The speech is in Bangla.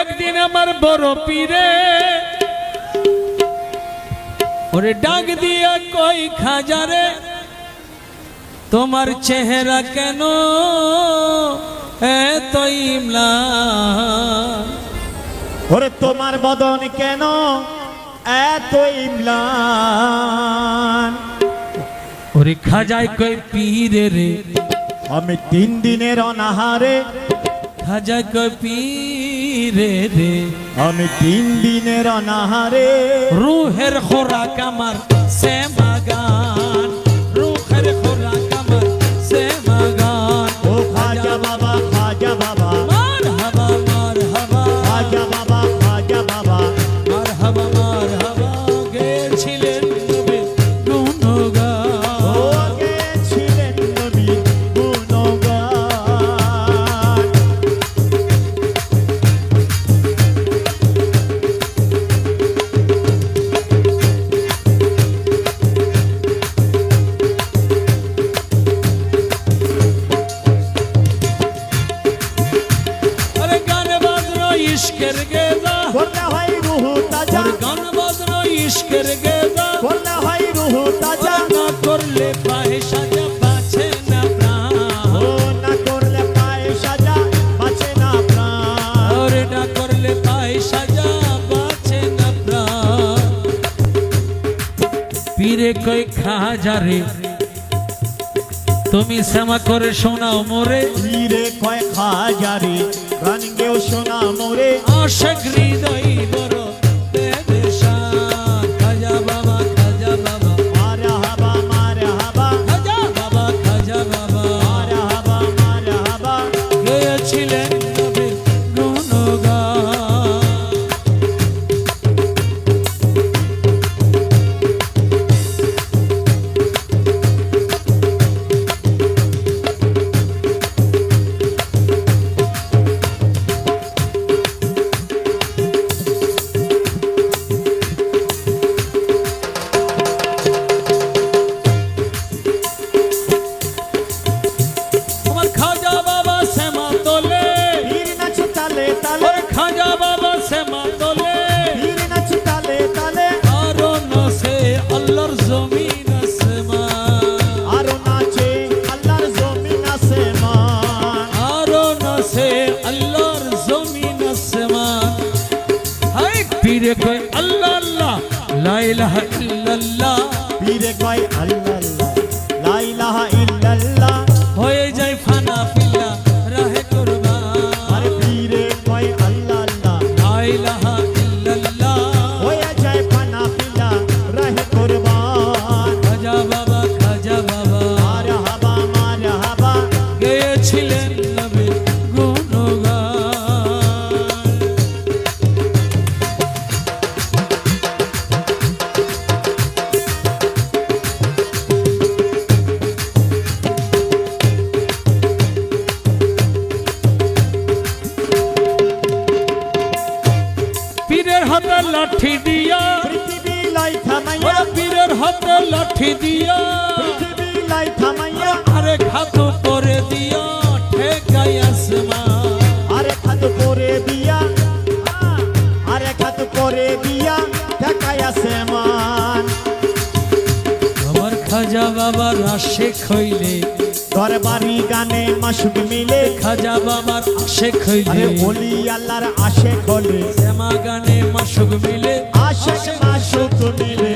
একদিন আমার বড় পীরে ওরে ডাক দিয়া কই খাজারে তোমার চেহারা কেন এত ইমলান ওরে তোমার বদন কেন এত ইমলান ওরে খাজায় কই পীরে রে আমি 3 দিনের অনাহারে খাজায় কই পীরে রে আমি 3 দিনের অনাহারে রুহের খোরাক আমার সে মাগান রুহের খোরাক আমার সে মাগান ও খাজা বাবা মারহাবা মারহাবা খাজা বাবা মারহাবা মারহাবা গেছিলেন নবী গুণগান ও গেছিলেন নবী গুণগান আরে গান বাজনা ইশকের গেদা করলে হয় রুহ তাজা আর গান বাজনা ইশকের গেদা করলে হয় রুহ তাজা না করলে পায়ে সাজা বাঁচে না প্রাণ ও না করলে পায়ে সাজা বাঁচে না প্রাণ ওরে না করলে পায়ে সাজা বাঁচে না প্রাণ পীরে কই খাজারে তুমি শ্যামা করে শোনাও মোরে ধীরে কয় খাজারে গান গেও শোনা মোরে আশাক হৃদয় বড় পেরেশান খাজা বাবা মারহাবা মারহাবা খাজা বাবা মারহাবা মারহাবা গেয়েছিলেন নবীর গুণগান আমার খাজা বাবা শ্যামা তোলে পীর নাচ তালে তালে ওর খাজা বাবা শ্যামা তোলে পীর নাচ তালে তালে আরো নসে আল্লাহর জমিন আসমান আরো নাচে আল্লাহর জমিন আসমান আরো নসে আল্লাহর জমিন আসমান হাই পীরে কই আল্লাহ আল্লাহ লা ইলাহা ইল্লাল্লাহ পীরে কয় আল্লাহ লা ইলাহা ইল্লাল্লাহ হয়ে যায় ফানা ফিল্লা রাহে কুরবান আরে পীরে কয় আল্লাহ লা ইলাহা ইল্লাল্লাহ হয়ে যায় পানা পিলা রহে কুরবান খাজা বাবা মারহাবা মারহাবা গেয়েছিলেন নবীর গুণগান পীরের হাতে লাঠি দিয়া পৃথিবী লাই থামাইয়া ওরে পীরের হাতে লাঠি দিয়া পৃথিবী লাই থামাইয়া আরে খাতু করে দিয়া ঠেকাই আসমান আরে খাত করে দিয়া আরে খাত করে দিয়া ঢাকায় আসমান আমার খাজা বাবার আশেক হইলে দরবারি গানে মাসুক মিলে খাজা বাবার আশেক হইলে আরে ওলি আল্লাহর আশেক হলে শ্যামা গানে মাসুক মিলে আশেক মাসুক মিলে